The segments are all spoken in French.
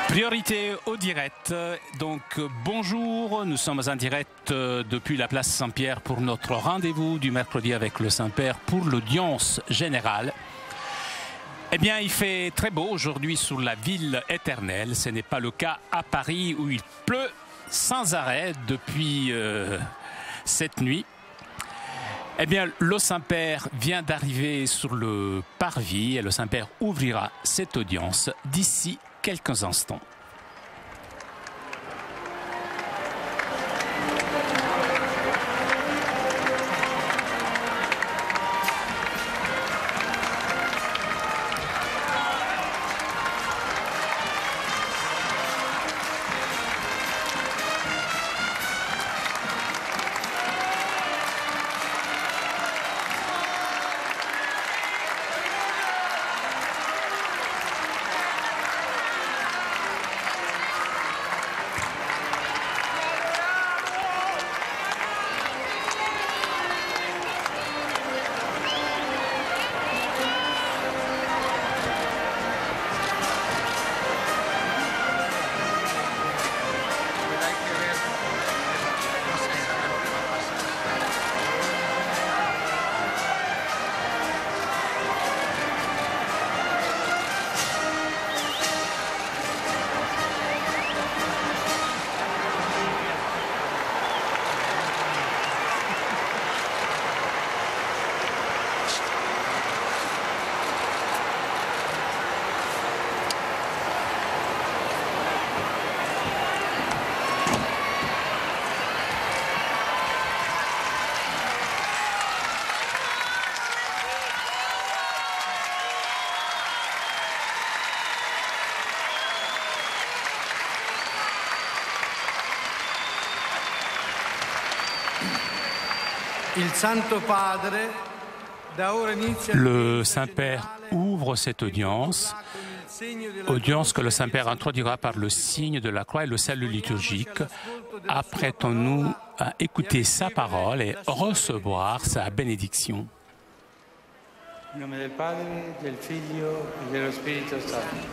Priorité au direct. Donc bonjour, nous sommes en direct depuis la place Saint-Pierre pour notre rendez-vous du mercredi avec le Saint-Père pour l'audience générale. Eh bien, il fait très beau aujourd'hui sur la ville éternelle. Ce n'est pas le cas à Paris où il pleut sans arrêt depuis cette nuit. Eh bien, le Saint-Père vient d'arriver sur le parvis et le Saint-Père ouvrira cette audience d'ici quelques instants. Le Saint-Père ouvre cette audience que le Saint-Père introduira par le signe de la croix et le salut liturgique. Apprêtons-nous à écouter sa parole et recevoir sa bénédiction. In nome del Padre, del Figlio e dello Spirito Santo.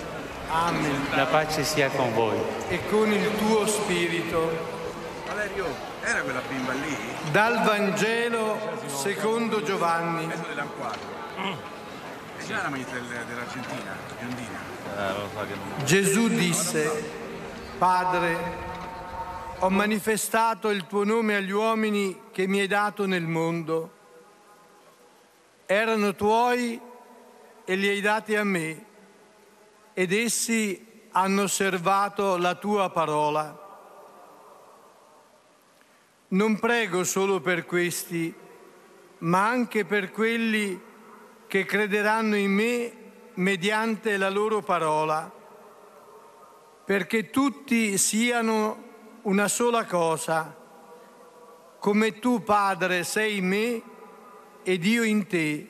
Amen. La pace sia con voi. E con il tuo spirito. Valerio, era quella bimba lì? Dal Vangelo secondo Giovanni. Mezzo dell'anquadro. E già la maglietta dell'Argentina, biondina. Gesù disse: Padre, ho manifestato il tuo nome agli uomini che mi hai dato nel mondo. Erano tuoi e li hai dati a me, ed essi hanno osservato la tua parola. Non prego solo per questi, ma anche per quelli che crederanno in me mediante la loro parola, perché tutti siano una sola cosa, come tu, Padre, sei in me ed io in te.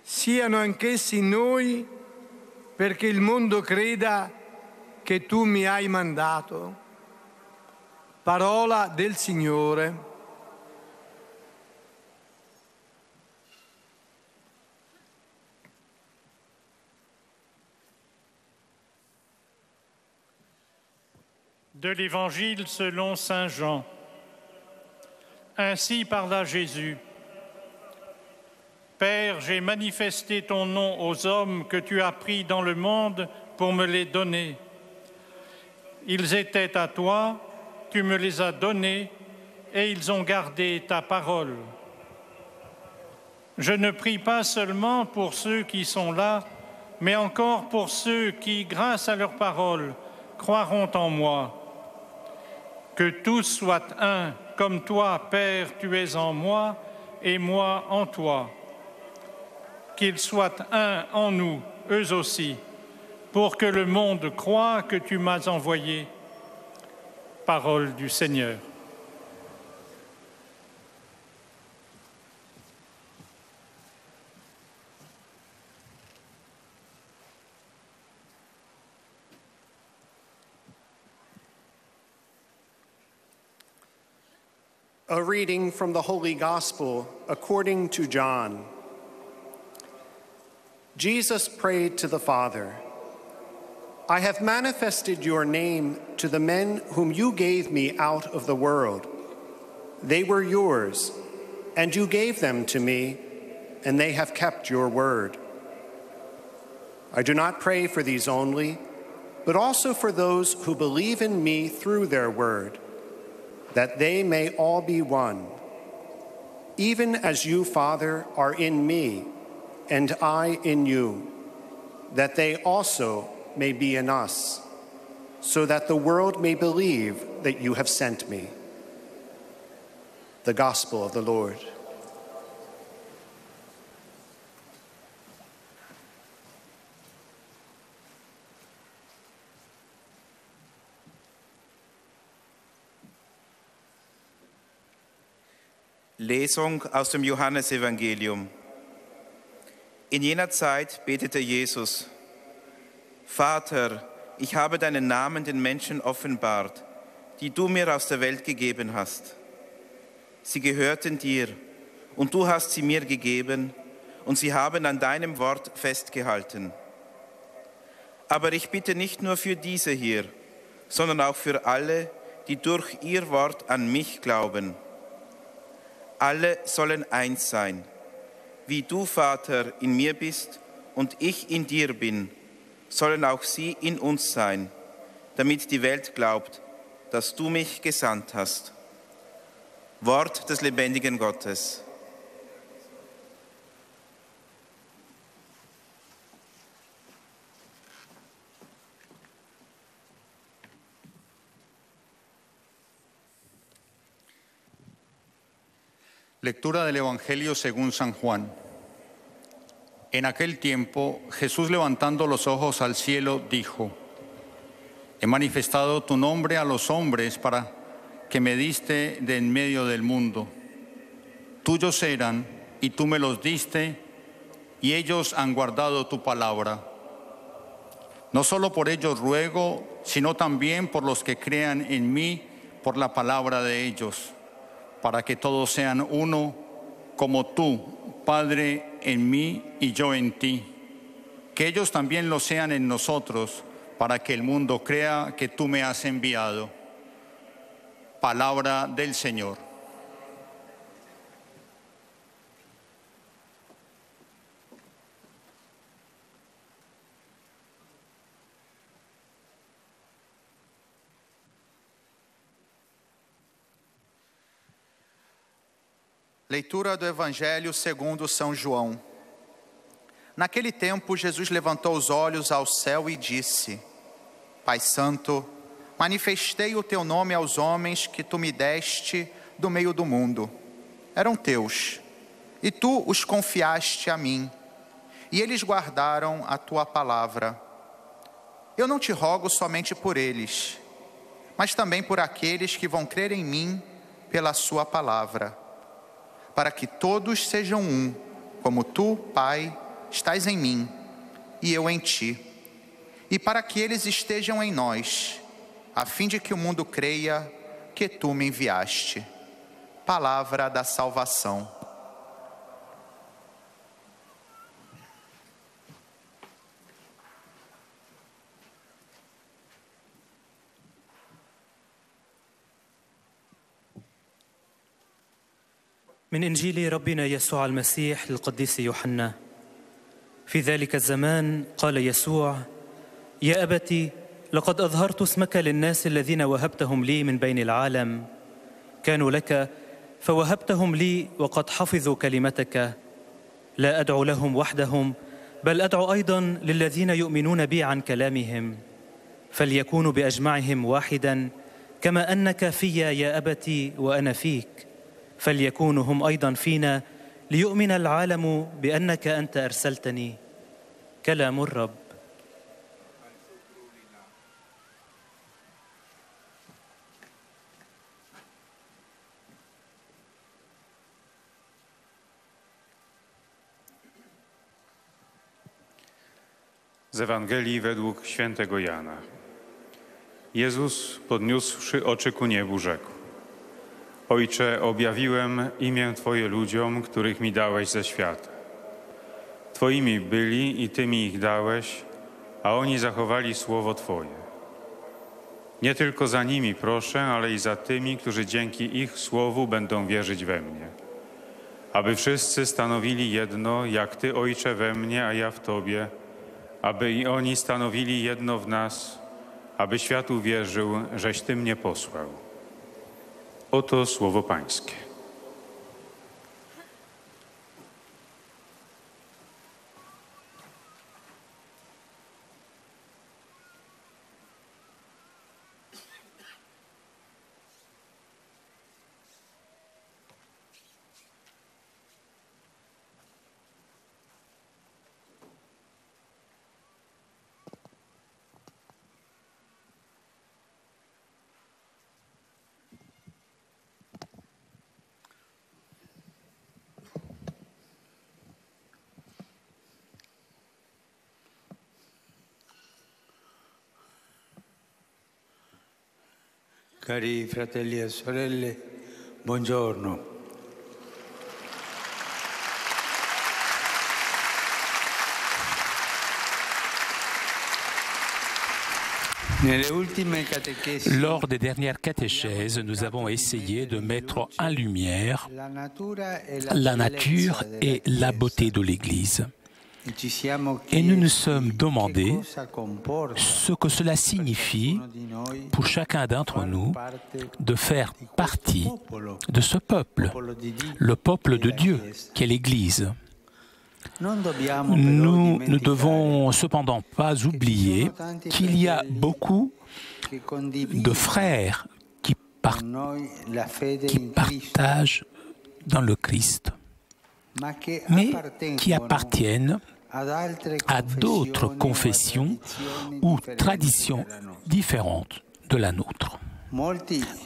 Siano anch'essi in noi, perché il mondo creda che tu mi hai mandato. Parola del Signore. De l'Évangile selon Saint Jean. Ainsi parla Jésus. Père, j'ai manifesté ton nom aux hommes que tu as pris dans le monde pour me les donner. Ils étaient à toi, tu me les as donnés et ils ont gardé ta parole. Je ne prie pas seulement pour ceux qui sont là, mais encore pour ceux qui, grâce à leur parole, croiront en moi. Que tous soient un, comme toi, Père, tu es en moi et moi en toi. Qu'ils soient un en nous, eux aussi, pour que le monde croie que tu m'as envoyé. Parole du Seigneur. A reading from the Holy Gospel according to John. Jesus prayed to the Father, I have manifested your name to the men whom you gave me out of the world. They were yours, and you gave them to me, and they have kept your word. I do not pray for these only, but also for those who believe in me through their word, that they may all be one, even as you, Father, are in me, and I in you, that they also may be in us, so that the world may believe that you have sent me. The Gospel of the Lord. Lesung aus dem Johannesevangelium. In jener Zeit betete Jesus: Vater, ich habe deinen Namen den Menschen offenbart, die du mir aus der Welt gegeben hast. Sie gehörten dir, und du hast sie mir gegeben, und sie haben an deinem Wort festgehalten. Aber ich bitte nicht nur für diese hier, sondern auch für alle, die durch ihr Wort an mich glauben. Alle sollen eins sein, wie du, Vater, in mir bist und ich in dir bin, sollen auch sie in uns sein, damit die Welt glaubt, dass du mich gesandt hast. Wort des lebendigen Gottes. Lectura del Evangelio según San Juan. En aquel tiempo, Jesús, levantando los ojos al cielo, dijo: He manifestado tu nombre a los hombres para que me diste de en medio del mundo. Tuyos eran, y tú me los diste, y ellos han guardado tu palabra. No solo por ellos ruego, sino también por los que crean en mí por la palabra de ellos, para que todos sean uno, como tú, Padre, en mí y yo en ti. Que ellos también lo sean en nosotros, para que el mundo crea que tú me has enviado. Palabra del Señor. Leitura do Evangelho segundo São João. Naquele tempo, Jesus levantou os olhos ao céu e disse: Pai Santo, manifestei o teu nome aos homens que tu me deste do meio do mundo. Eram teus, e tu os confiaste a mim, e eles guardaram a tua palavra. Eu não te rogo somente por eles, mas também por aqueles que vão crer em mim pela sua palavra, para que todos sejam um, como tu, Pai, estás em mim, e eu em ti, e para que eles estejam em nós, a fim de que o mundo creia que tu me enviaste. Palavra da salvação. من إنجيل ربنا يسوع المسيح للقديس يوحنا. في ذلك الزمان قال يسوع: يا أبت، لقد أظهرت اسمك للناس الذين وهبتهم لي من بين العالم. كانوا لك فوهبتهم لي، وقد حفظوا كلمتك. لا أدعو لهم وحدهم، بل أدعو أيضا للذين يؤمنون بي عن كلامهم، فليكونوا بأجمعهم واحدا، كما أنك في يا أبت وأنا فيك، فليكونوا هم أيضا فينا، ليؤمن العالم بأنك أنت أرسلتني. كلام الرب. Z Ewangelii według świętego Jana. Jezus, podniósłszy oczy ku niebu, rzekł: Ojcze, objawiłem imię Twoje ludziom, których mi dałeś ze świata. Twoimi byli i Ty mi ich dałeś, a oni zachowali słowo Twoje. Nie tylko za nimi proszę, ale i za tymi, którzy dzięki ich słowu będą wierzyć we mnie. Aby wszyscy stanowili jedno, jak Ty, Ojcze, we mnie, a ja w Tobie, aby i oni stanowili jedno w nas, aby świat uwierzył, żeś Ty mnie posłał. Oto słowo Pańskie. Cari fratelli e sorelle, buongiorno. Lors des dernières catéchèses, nous avons essayé de mettre en lumière la nature et la beauté de l'Église. Et nous nous sommes demandé ce que cela signifie pour chacun d'entre nous de faire partie de ce peuple, le peuple de Dieu, qui est l'Église. Nous ne devons cependant pas oublier qu'il y a beaucoup de frères qui partagent dans le Christ, mais qui appartiennent à d'autres confessions ou traditions différentes de la nôtre.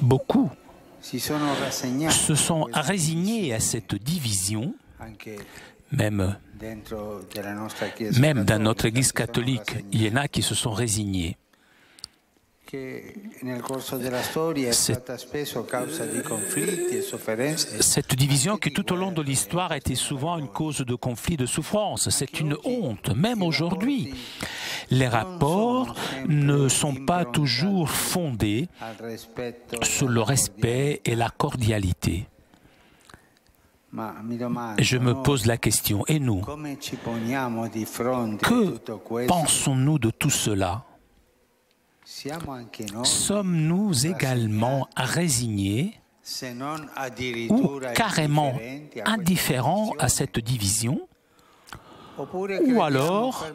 Beaucoup se sont résignés à cette division, même dans notre Église catholique, il y en a qui se sont résignés. Cette division qui tout au long de l'histoire a été souvent une cause de conflit, de souffrance, c'est une honte. Même aujourd'hui, les rapports ne sont pas toujours fondés sur le respect et la cordialité. Je me pose la question, et nous, que pensons-nous de tout cela? Sommes-nous également résignés ou carrément indifférents à cette division? Ou alors,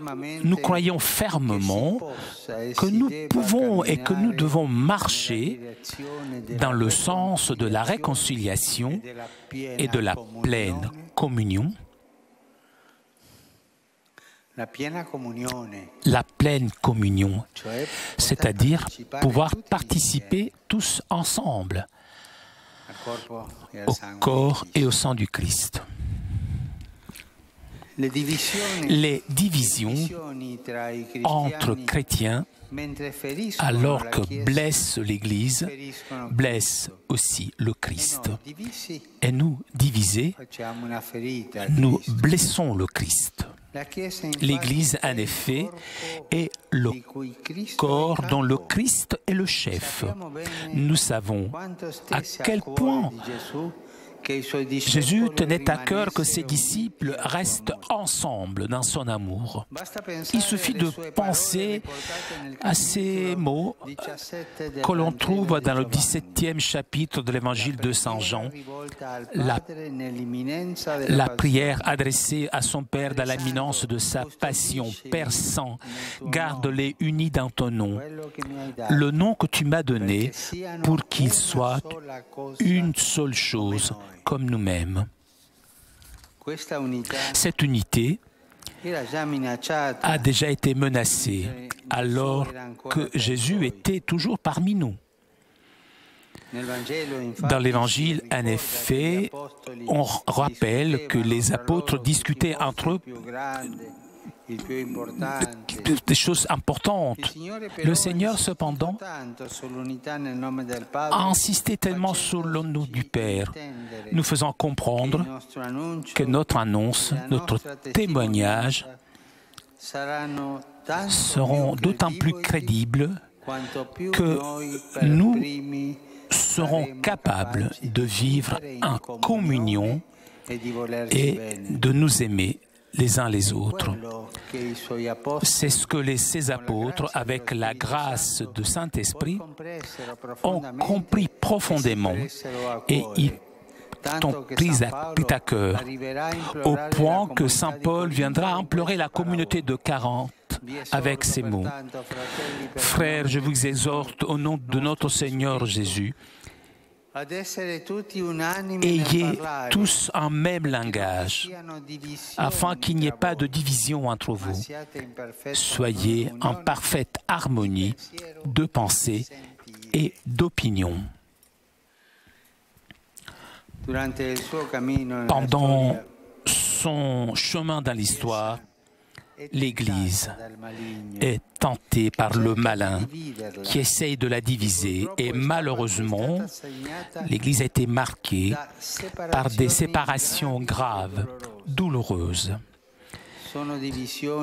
nous croyons fermement que nous pouvons et que nous devons marcher dans le sens de la réconciliation et de la pleine communion. La pleine communion, c'est-à-dire pouvoir participer tous ensemble au corps et au sang du Christ. Les divisions entre chrétiens, alors que blessent l'Église, blessent aussi le Christ. Et nous, divisés, nous blessons le Christ. L'Église, en effet, est le corps dont le Christ est le chef. Nous savons à quel point Jésus tenait à cœur que ses disciples restent ensemble dans son amour. Il suffit de penser à ces mots que l'on trouve dans le 17e chapitre de l'évangile de Saint Jean, la prière adressée à son Père dans l'imminence de sa passion. Père Saint, garde-les unis dans ton nom, le nom que tu m'as donné, pour qu'ils soient une seule chose, comme nous-mêmes. Cette unité a déjà été menacée alors que Jésus était toujours parmi nous. Dans l'Évangile, en effet, on rappelle que les apôtres discutaient entre eux des choses importantes. Le Seigneur, cependant, a insisté tellement sur le nom du Père, nous faisant comprendre que notre annonce, notre témoignage seront d'autant plus crédibles que nous serons capables de vivre en communion et de nous aimer les uns les autres. C'est ce que ces apôtres, avec la grâce du Saint-Esprit, ont compris profondément et ils ont pris à cœur, au point que Saint Paul viendra implorer la communauté de 40 avec ces mots. « Frères, je vous exhorte au nom de notre Seigneur Jésus, ayez tous un même langage, afin qu'il n'y ait pas de division entre vous. Soyez en parfaite harmonie de pensée et d'opinion. » Pendant son chemin dans l'histoire, l'Église est tentée par le malin qui essaye de la diviser et malheureusement, l'Église a été marquée par des séparations graves, douloureuses.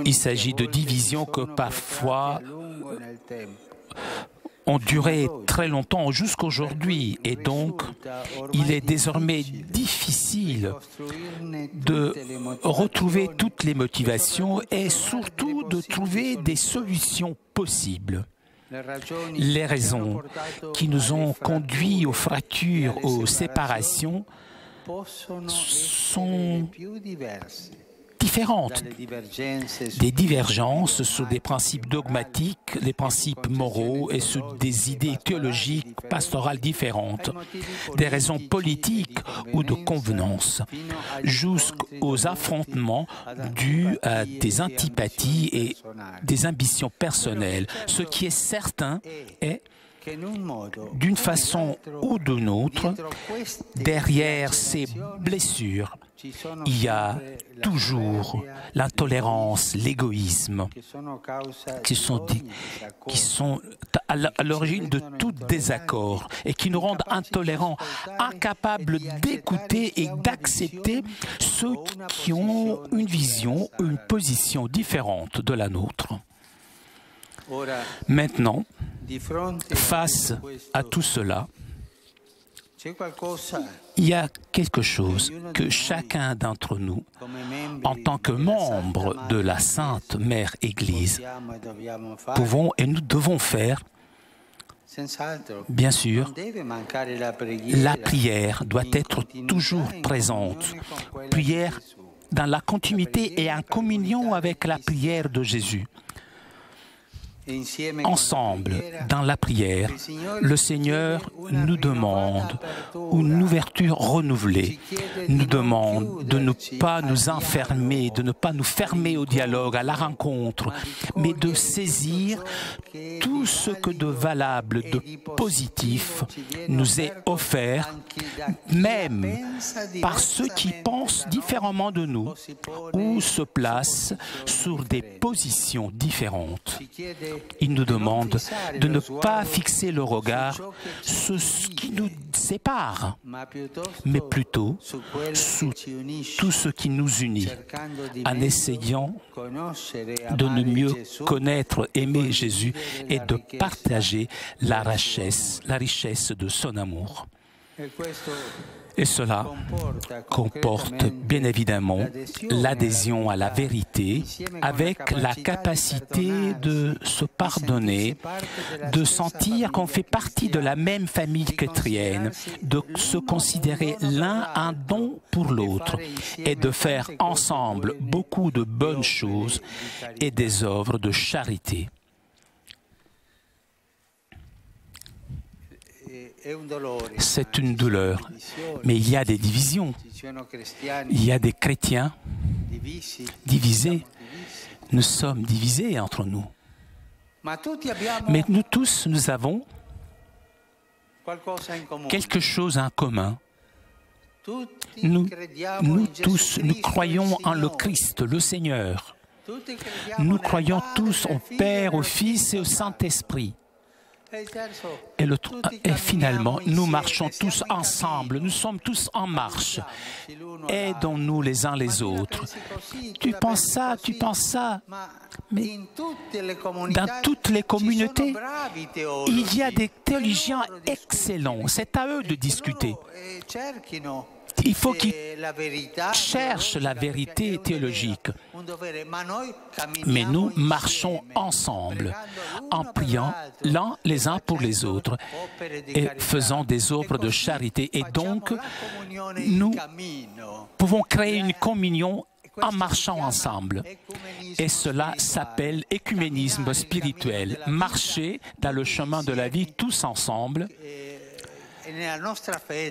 Il s'agit de divisions que parfois ont duré très longtemps jusqu'aujourd'hui et donc il est désormais difficile de retrouver toutes les motivations et surtout de trouver des solutions possibles. Les raisons qui nous ont conduits aux fractures, aux séparations sont différentes, des divergences sur des principes dogmatiques, des principes moraux et sur des idées théologiques, pastorales différentes, des raisons politiques ou de convenance, jusqu'aux affrontements dus à des antipathies et des ambitions personnelles. Ce qui est certain est d'une façon ou d'une autre, derrière ces blessures, il y a toujours l'intolérance, l'égoïsme, qui sont à l'origine de tout désaccord et qui nous rendent intolérants, incapables d'écouter et d'accepter ceux qui ont une vision, une position différente de la nôtre. Maintenant, face à tout cela, il y a quelque chose que chacun d'entre nous, en tant que membre de la Sainte Mère Église, pouvons et nous devons faire. Bien sûr, la prière doit être toujours présente. Prière dans la continuité et en communion avec la prière de Jésus. Ensemble, dans la prière, le Seigneur nous demande une ouverture renouvelée, nous demande de ne pas nous enfermer, de ne pas nous fermer au dialogue, à la rencontre, mais de saisir tout ce que de valable, de positif nous est offert, même par ceux qui pensent différemment de nous ou se placent sur des positions différentes. Il nous demande de ne pas fixer le regard sur ce qui nous sépare, mais plutôt sur tout ce qui nous unit, en essayant de ne mieux connaître, aimer Jésus et de partager la richesse de son amour. Et cela comporte bien évidemment l'adhésion à la vérité avec la capacité de se pardonner, de sentir qu'on fait partie de la même famille chrétienne, de se considérer l'un un don pour l'autre et de faire ensemble beaucoup de bonnes choses et des œuvres de charité. C'est une douleur, mais il y a des divisions. Il y a des chrétiens divisés. Nous sommes divisés entre nous. Mais nous tous, nous avons quelque chose en commun. Nous tous, nous croyons en le Christ, le Seigneur. Nous croyons tous au Père, au Fils et au Saint-Esprit. Et finalement, nous marchons tous ensemble, nous sommes tous en marche. Aidons-nous les uns les autres. Tu penses ça, mais dans toutes les communautés, il y a des théologiens excellents. C'est à eux de discuter. Il faut qu'ils cherchent la vérité théologique. Mais nous marchons ensemble, en priant l'un les uns pour les autres et faisant des œuvres de charité. Et donc, nous pouvons créer une communion en marchant ensemble. Et cela s'appelle écuménisme spirituel. Marcher dans le chemin de la vie tous ensemble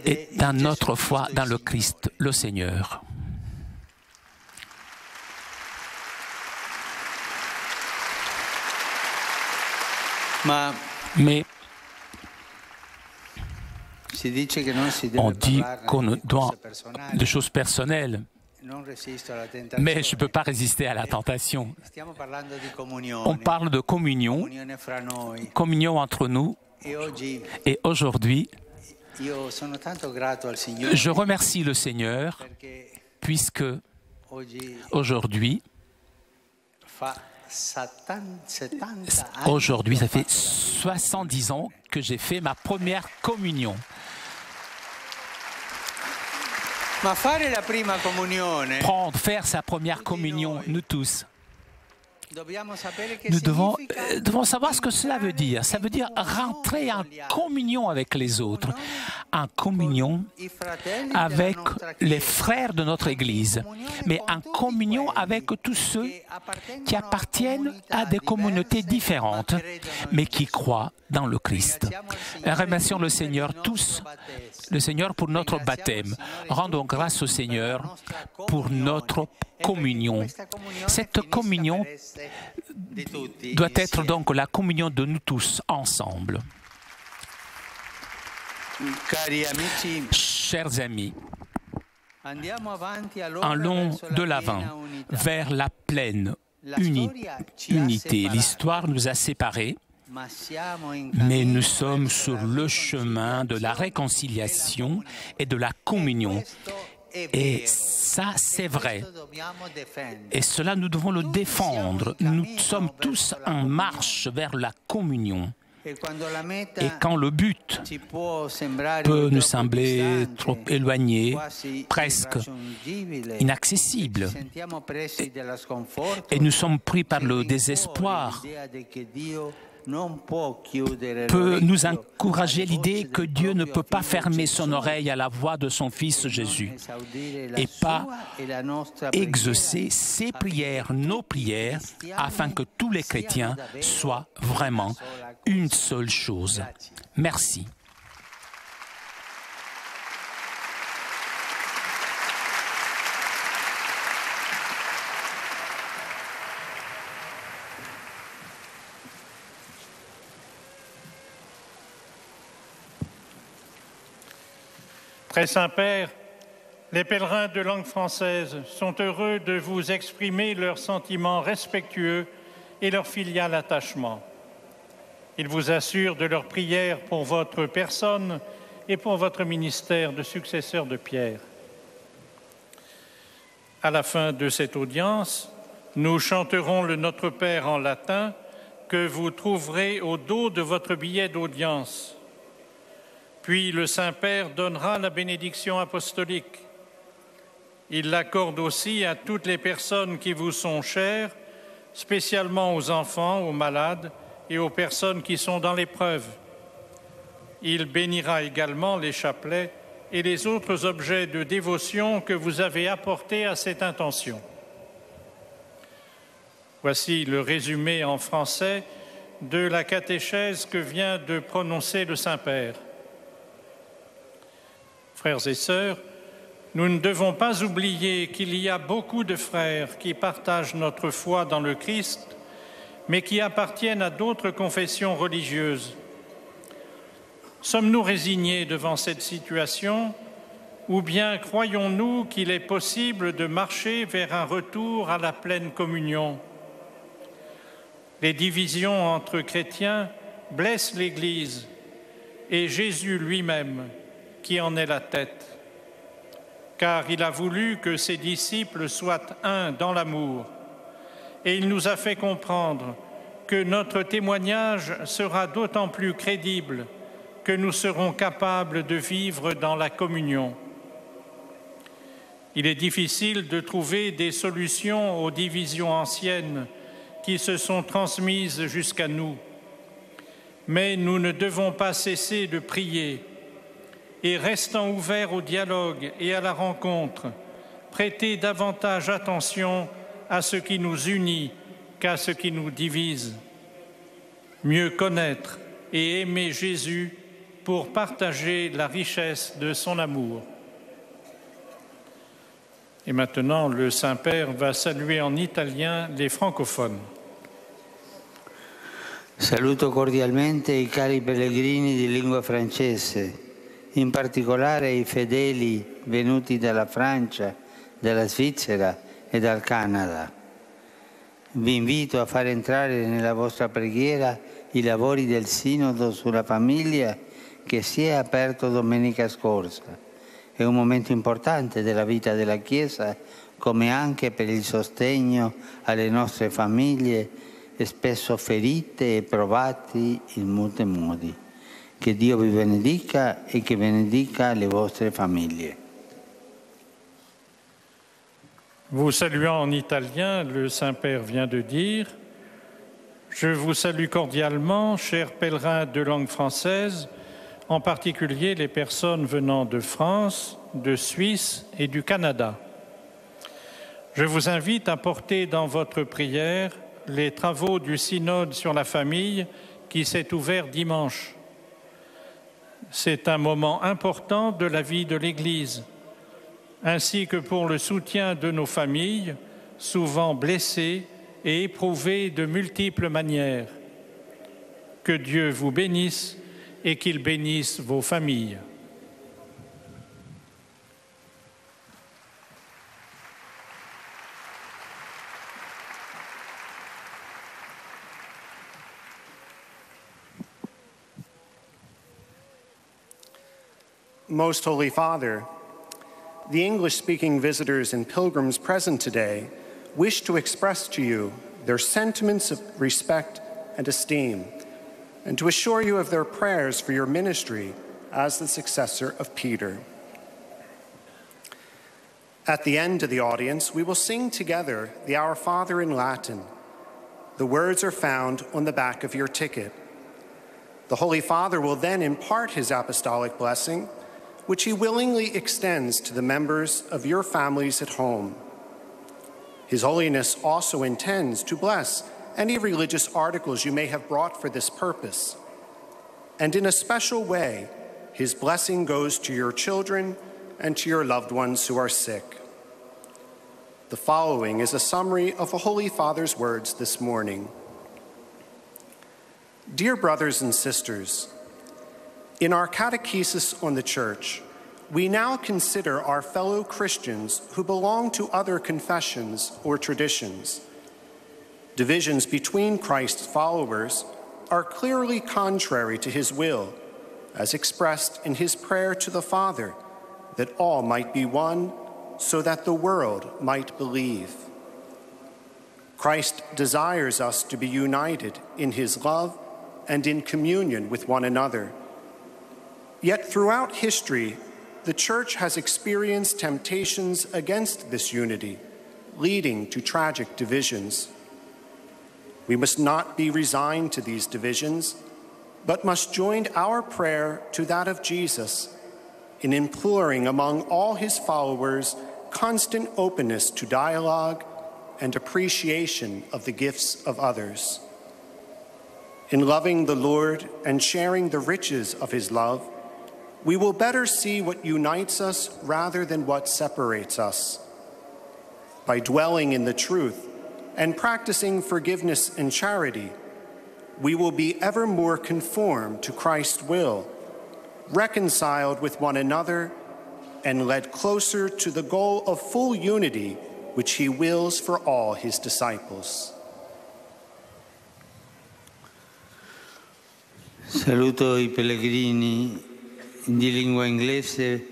et dans notre foi dans le Christ, le Seigneur. Mais on dit qu'on doit des choses personnelles, mais je ne peux pas résister à la tentation. On parle de communion, communion entre nous, et aujourd'hui, je remercie le Seigneur puisque aujourd'hui, ça fait 70 ans que j'ai fait ma première communion. Faire sa première communion, nous tous. Nous devons savoir ce que cela veut dire. Ça veut dire rentrer en communion avec les autres, en communion avec les frères de notre Église, mais en communion avec tous ceux qui appartiennent à des communautés différentes, mais qui croient dans le Christ. Remercions le Seigneur tous, le Seigneur pour notre baptême. Rendons grâce au Seigneur pour notre communion. Cette communion doit être donc la communion de nous tous ensemble. Chers amis, allons de l'avant vers la pleine unité. L'histoire nous a séparés, mais nous sommes sur le chemin de la réconciliation et de la communion. Et ça, c'est vrai. Et cela, nous devons le défendre. Nous sommes tous en marche vers la communion. Et quand le but peut nous sembler trop éloigné, presque inaccessible, et nous sommes pris par le désespoir, peut nous encourager l'idée que Dieu ne peut pas fermer son oreille à la voix de son Fils Jésus et pas exaucer ses prières, nos prières, afin que tous les chrétiens soient vraiment une seule chose. Merci. Très Saint-Père, les pèlerins de langue française sont heureux de vous exprimer leurs sentiments respectueux et leur filial attachement. Ils vous assurent de leur prière pour votre personne et pour votre ministère de successeur de Pierre. À la fin de cette audience, nous chanterons le Notre Père en latin que vous trouverez au dos de votre billet d'audience. Puis le Saint-Père donnera la bénédiction apostolique. Il l'accorde aussi à toutes les personnes qui vous sont chères, spécialement aux enfants, aux malades et aux personnes qui sont dans l'épreuve. Il bénira également les chapelets et les autres objets de dévotion que vous avez apportés à cette intention. Voici le résumé en français de la catéchèse que vient de prononcer le Saint-Père. Frères et sœurs, nous ne devons pas oublier qu'il y a beaucoup de frères qui partagent notre foi dans le Christ, mais qui appartiennent à d'autres confessions religieuses. Sommes-nous résignés devant cette situation, ou bien croyons-nous qu'il est possible de marcher vers un retour à la pleine communion? Les divisions entre chrétiens blesse l'Église et Jésus lui-même qui en est la tête. Car il a voulu que ses disciples soient un dans l'amour. Et il nous a fait comprendre que notre témoignage sera d'autant plus crédible que nous serons capables de vivre dans la communion. Il est difficile de trouver des solutions aux divisions anciennes qui se sont transmises jusqu'à nous. Mais nous ne devons pas cesser de prier et, restant ouverts au dialogue et à la rencontre, prêter davantage attention à ce qui nous unit qu'à ce qui nous divise. Mieux connaître et aimer Jésus pour partager la richesse de son amour. Et maintenant, le Saint-Père va saluer en italien les francophones. Saluto cordialmente i cari pellegrini di lingua francese, in particolare i fedeli venuti dalla Francia, dalla Svizzera e dal Canada. Vi invito a far entrare nella vostra preghiera i lavori del Sinodo sulla famiglia che si è aperto domenica scorsa. È un momento importante della vita della Chiesa, come anche per il sostegno alle nostre famiglie, spesso ferite e provati in molti modi. Che Dio vi benedica e che benedica le vostre famiglie. Vous saluant en italien, le Saint-Père vient de dire « Je vous salue cordialement, chers pèlerins de langue française, en particulier les personnes venant de France, de Suisse et du Canada. Je vous invite à porter dans votre prière les travaux du synode sur la famille qui s'est ouvert dimanche. C'est un moment important de la vie de l'Église, ainsi que pour le soutien de nos familles, souvent blessées et éprouvées de multiples manières. Que Dieu vous bénisse et qu'il bénisse vos familles. Most Holy Father, the English-speaking visitors and pilgrims present today wish to express to you their sentiments of respect and esteem, and to assure you of their prayers for your ministry as the successor of Peter. At the end of the audience, we will sing together the Our Father in Latin. The words are found on the back of your ticket. The Holy Father will then impart his apostolic blessing, which he willingly extends to the members of your families at home. His Holiness also intends to bless any religious articles you may have brought for this purpose. And in a special way, his blessing goes to your children and to your loved ones who are sick. The following is a summary of the Holy Father's words this morning. Dear brothers and sisters, in our catechesis on the Church, we now consider our fellow Christians who belong to other confessions or traditions. Divisions between Christ's followers are clearly contrary to his will, as expressed in his prayer to the Father, that all might be one, so that the world might believe. Christ desires us to be united in his love and in communion with one another. Yet throughout history, the Church has experienced temptations against this unity, leading to tragic divisions. We must not be resigned to these divisions, but must join our prayer to that of Jesus in imploring among all his followers constant openness to dialogue and appreciation of the gifts of others. In loving the Lord and sharing the riches of his love, we will better see what unites us rather than what separates us. By dwelling in the truth and practicing forgiveness and charity, we will be ever more conformed to Christ's will, reconciled with one another, and led closer to the goal of full unity which he wills for all his disciples. Saluto i pellegrini di lingua inglese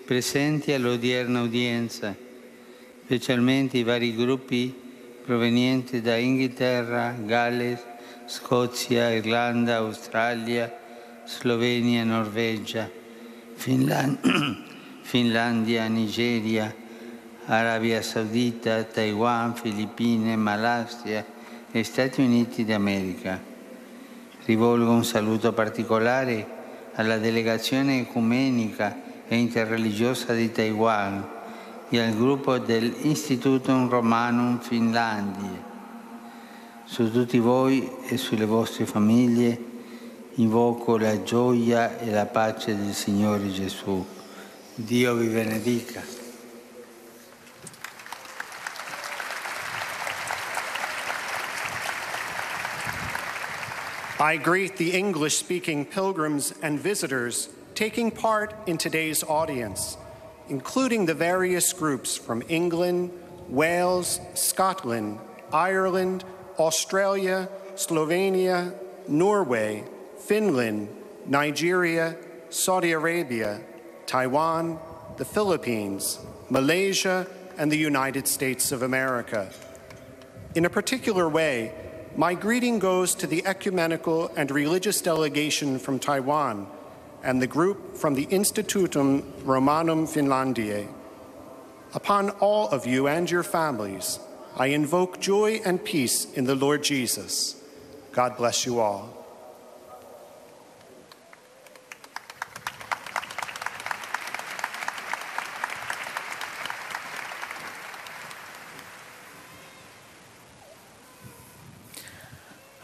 presenti all'odierna udienza, specialmente i vari gruppi provenienti da Inghilterra, Galles, Scozia, Irlanda, Australia, Slovenia, Norvegia, Finlandia, Nigeria, Arabia Saudita, Taiwan, Filippine, Malaysia e Stati Uniti d'America. Rivolgo un saluto particolare alla delegazione ecumenica e interreligiosa di Taiwan e al gruppo dell'Institutum Romanum Finlandie. Su tutti voi e sulle vostre famiglie invoco la gioia e la pace del Signore Gesù. Dio vi benedica. I greet the English-speaking pilgrims and visitors taking part in today's audience, including the various groups from England, Wales, Scotland, Ireland, Australia, Slovenia, Norway, Finland, Nigeria, Saudi Arabia, Taiwan, the Philippines, Malaysia, and the United States of America. In a particular way, my greeting goes to the ecumenical and religious delegation from Taiwan and the group from the Institutum Romanum Finlandiae. Upon all of you and your families, I invoke joy and peace in the Lord Jesus. God bless you all.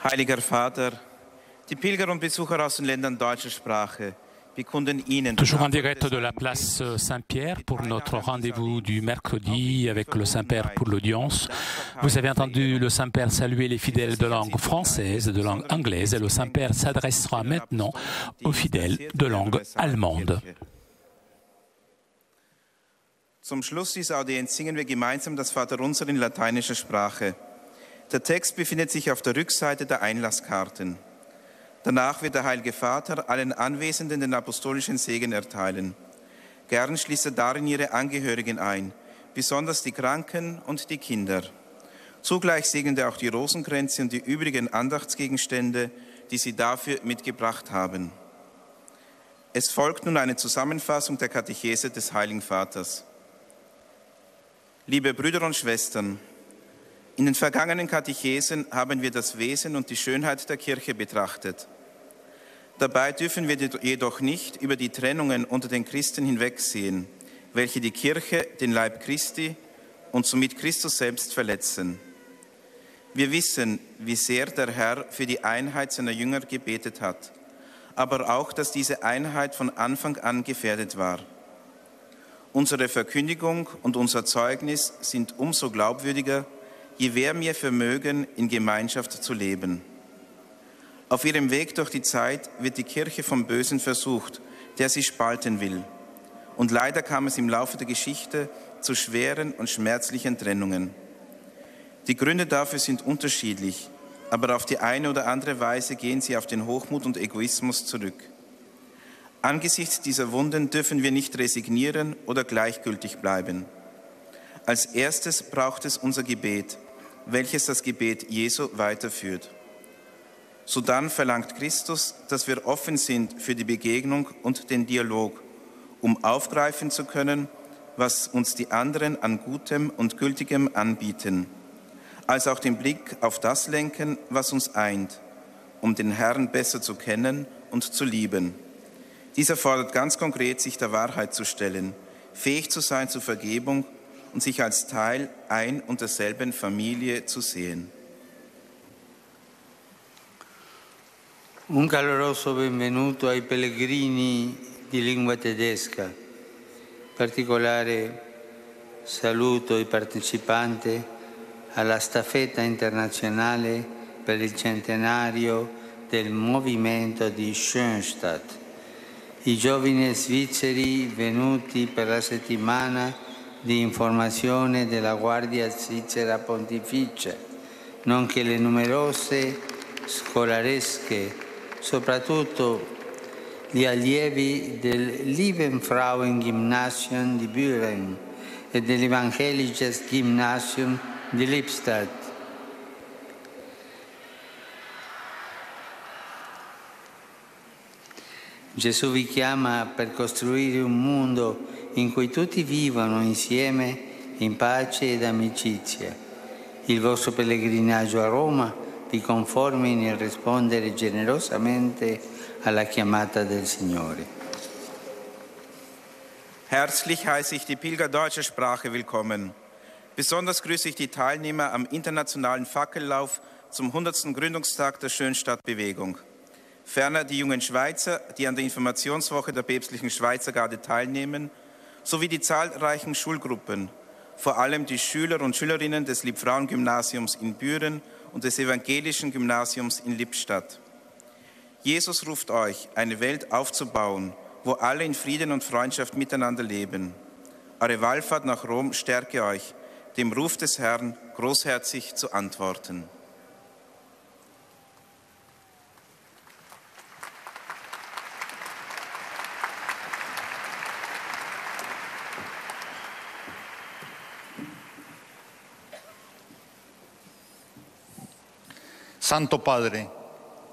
Heiliger Vater, die Pilger und Besucher aus den Ländern deutscher Sprache bekunden Ihnen... Toujours en direct de la place Saint-Pierre pour notre rendez-vous du mercredi avec le Saint-Père pour l'audience. Vous avez entendu le Saint-Père saluer les fidèles de langue française et de langue anglaise et le Saint-Père s'adressera maintenant aux fidèles de langue allemande. Zum Schluss dieser Audienz singen wir gemeinsam das Vaterunser in lateinischer Sprache. Der Text befindet sich auf der Rückseite der Einlasskarten. Danach wird der Heilige Vater allen Anwesenden den apostolischen Segen erteilen. Gern schließt er darin ihre Angehörigen ein, besonders die Kranken und die Kinder. Zugleich segnet er auch die Rosenkränze und die übrigen Andachtsgegenstände, die sie dafür mitgebracht haben. Es folgt nun eine Zusammenfassung der Katechese des Heiligen Vaters. Liebe Brüder und Schwestern, in den vergangenen Katechesen haben wir das Wesen und die Schönheit der Kirche betrachtet. Dabei dürfen wir jedoch nicht über die Trennungen unter den Christen hinwegsehen, welche die Kirche, den Leib Christi und somit Christus selbst verletzen. Wir wissen, wie sehr der Herr für die Einheit seiner Jünger gebetet hat, aber auch, dass diese Einheit von Anfang an gefährdet war. Unsere Verkündigung und unser Zeugnis sind umso glaubwürdiger, je mehr wir vermögen, in Gemeinschaft zu leben. Auf ihrem Weg durch die Zeit wird die Kirche vom Bösen versucht, der sie spalten will. Und leider kam es im Laufe der Geschichte zu schweren und schmerzlichen Trennungen. Die Gründe dafür sind unterschiedlich, aber auf die eine oder andere Weise gehen sie auf den Hochmut und Egoismus zurück. Angesichts dieser Wunden dürfen wir nicht resignieren oder gleichgültig bleiben. Als erstes braucht es unser Gebet, welches das Gebet Jesu weiterführt. Sodann verlangt Christus, dass wir offen sind für die Begegnung und den Dialog, um aufgreifen zu können, was uns die anderen an Gutem und Gültigem anbieten, als auch den Blick auf das lenken, was uns eint, um den Herrn besser zu kennen und zu lieben. Dies erfordert ganz konkret, sich der Wahrheit zu stellen, fähig zu sein zur Vergebung und sich als Teil ein und derselben Familie zu sehen. Un caloroso benvenuto ai pellegrini di lingua tedesca. In particolare saluto i partecipanti alla staffetta internazionale per il centenario del movimento di Schoenstatt. I giovani svizzeri venuti per la settimana di informazione della Guardia Svizzera Pontificia, nonché le numerose scolaresche soprattutto gli allievi del Liebenfrauen-Gymnasium di Büren e dell'Evangelisches Gymnasium di Lippstadt. Gesù vi chiama per costruire un mondo in cui tutti vivono insieme in pace ed amicizia. Il vostro pellegrinaggio a Roma vi conformi nel rispondere generosamente alla chiamata del Signore. Herzlich heiße ich die Pilger deutscher Sprache willkommen. Besonders grüße ich die Teilnehmer am internationalen Fackellauf zum 100. Gründungstag der Schönstadtbewegung. Ferner die jungen Schweizer, die an der Informationswoche der päpstlichen Schweizergarde teilnehmen, sowie die zahlreichen Schulgruppen, vor allem die Schüler und Schülerinnen des Liebfrauen-Gymnasiums in Büren und des Evangelischen Gymnasiums in Lippstadt. Jesus ruft euch, eine Welt aufzubauen, wo alle in Frieden und Freundschaft miteinander leben. Eure Wallfahrt nach Rom stärke euch, dem Ruf des Herrn großherzig zu antworten. Santo Padre,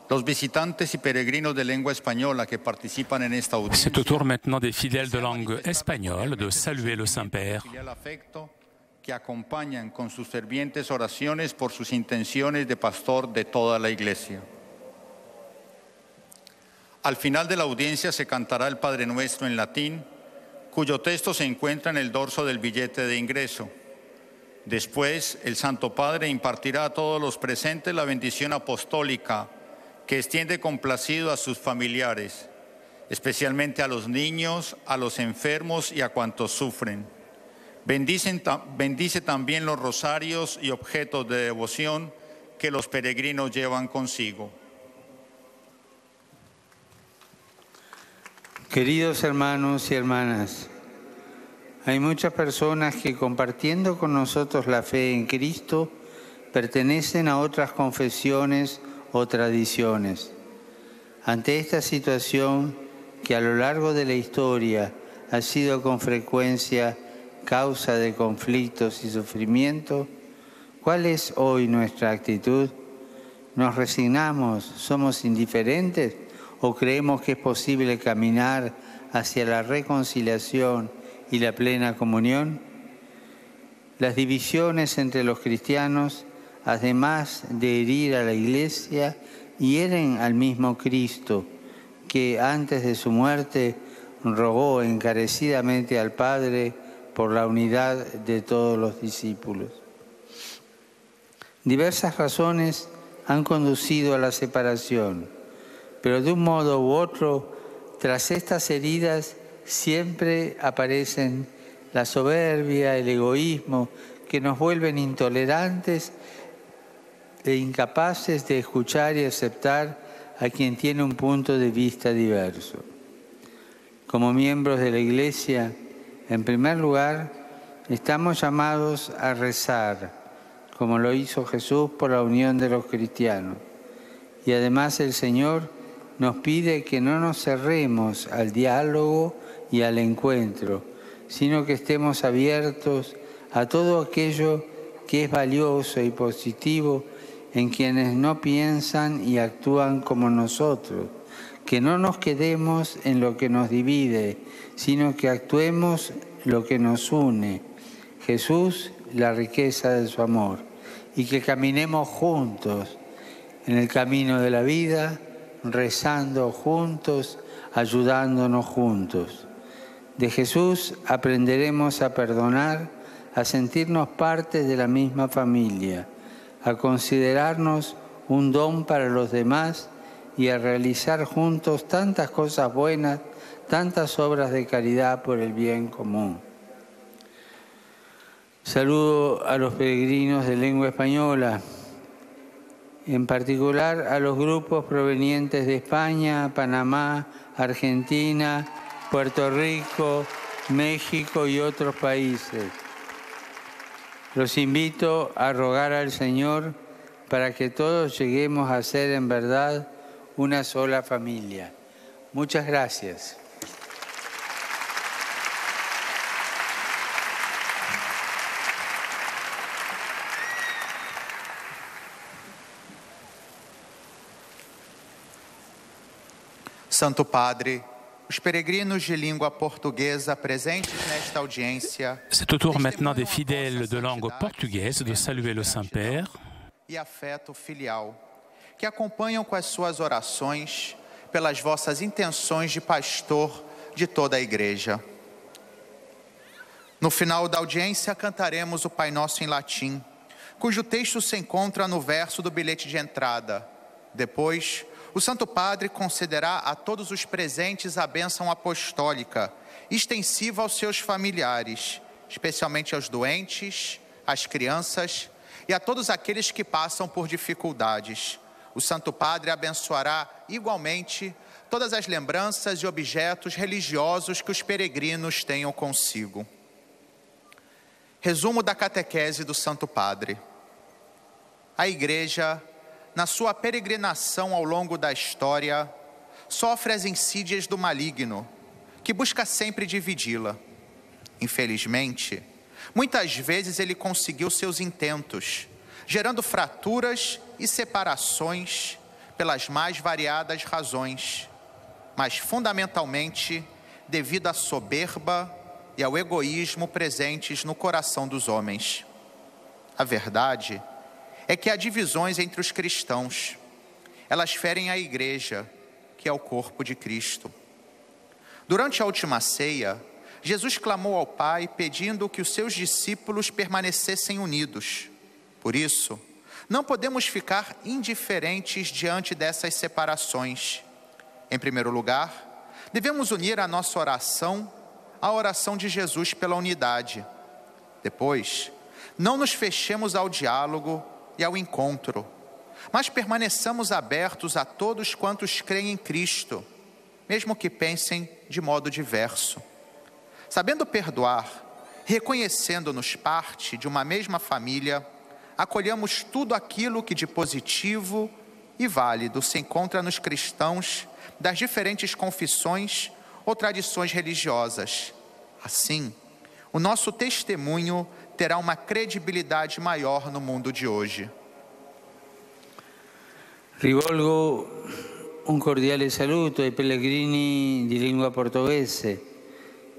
los visitantes y peregrinos de lengua española que participan en esta audiencia. C'est au tour maintenant des fidèles de langue espagnole de saluer le Saint-Père. Que acompañan con sus fervientes oraciones por sus intenciones de pastor de toda la Iglesia. Al final de la audiencia se cantará el Padre Nuestro en latín, cuyo texto se encuentra en el dorso del billete de ingreso. Después, el Santo Padre impartirá a todos los presentes la bendición apostólica que extiende complacido a sus familiares, especialmente a los niños, a los enfermos y a cuantos sufren. Bendice también los rosarios y objetos de devoción que los peregrinos llevan consigo. Queridos hermanos y hermanas, hay muchas personas que compartiendo con nosotros la fe en Cristo pertenecen a otras confesiones o tradiciones. Ante esta situación que a lo largo de la historia ha sido con frecuencia causa de conflictos y sufrimiento, ¿cuál es hoy nuestra actitud? ¿Nos resignamos, somos indiferentes o creemos que es posible caminar hacia la reconciliación y la plena comunión? Las divisiones entre los cristianos, además de herir a la Iglesia, hieren al mismo Cristo, que antes de su muerte rogó encarecidamente al Padre por la unidad de todos los discípulos. Diversas razones han conducido a la separación, pero de un modo u otro, tras estas heridas siempre aparecen la soberbia, el egoísmo, que nos vuelven intolerantes e incapaces de escuchar y aceptar a quien tiene un punto de vista diverso. Como miembros de la Iglesia, en primer lugar, estamos llamados a rezar, como lo hizo Jesús por la unión de los cristianos. Y además el Señor nos pide que no nos cerremos al diálogo y al encuentro, sino que estemos abiertos a todo aquello que es valioso y positivo en quienes no piensan y actúan como nosotros, que no nos quedemos en lo que nos divide, sino que actuemos lo que nos une, Jesús, la riqueza de su amor, y que caminemos juntos en el camino de la vida, rezando juntos, ayudándonos juntos. De Jesús aprenderemos a perdonar, a sentirnos parte de la misma familia, a considerarnos un don para los demás y a realizar juntos tantas cosas buenas, tantas obras de caridad por el bien común. Saludo a los peregrinos de lengua española, en particular a los grupos provenientes de España, Panamá, Argentina, Puerto Rico, México y otros países. Los invito a rogar al Señor para que todos lleguemos a ser en verdad una sola familia. Muchas gracias. Santo Padre, os peregrinos de língua portuguesa presentes nesta audiência. C'est au tour maintenant des fidèles de langue portugaise de saluer le Saint-Père. E afeto filial, que acompanham com as suas orações pelas vossas intenções de pastor de toda a Igreja. No final da audiência, cantaremos o Pai Nosso em latim, cujo texto se encontra no verso do bilhete de entrada. Depois, o Santo Padre concederá a todos os presentes a bênção apostólica, extensiva aos seus familiares, especialmente aos doentes, às crianças e a todos aqueles que passam por dificuldades. O Santo Padre abençoará igualmente todas as lembranças e objetos religiosos que os peregrinos tenham consigo. Resumo da catequese do Santo Padre. A Igreja, na sua peregrinação ao longo da história, sofre as insídias do maligno, que busca sempre dividi-la. Infelizmente, muitas vezes ele conseguiu seus intentos, gerando fraturas e separações pelas mais variadas razões, mas fundamentalmente devido à soberba e ao egoísmo presentes no coração dos homens. A verdade é que há divisões entre os cristãos. Elas ferem a Igreja, que é o corpo de Cristo. Durante a última ceia, Jesus clamou ao Pai pedindo que os seus discípulos permanecessem unidos. Por isso, não podemos ficar indiferentes diante dessas separações. Em primeiro lugar, devemos unir a nossa oração à oração de Jesus pela unidade. Depois, não nos fechemos ao diálogo e ao encontro, mas permaneçamos abertos a todos quantos creem em Cristo, mesmo que pensem de modo diverso. Sabendo perdoar, reconhecendo-nos parte de uma mesma família, acolhamos tudo aquilo que de positivo e válido se encontra nos cristãos das diferentes confissões ou tradições religiosas. Assim, o nosso testemunho terá uma credibilidade maior no mundo de hoje. Rivolgo un cordiale saluto ai pellegrini di lingua portoghese,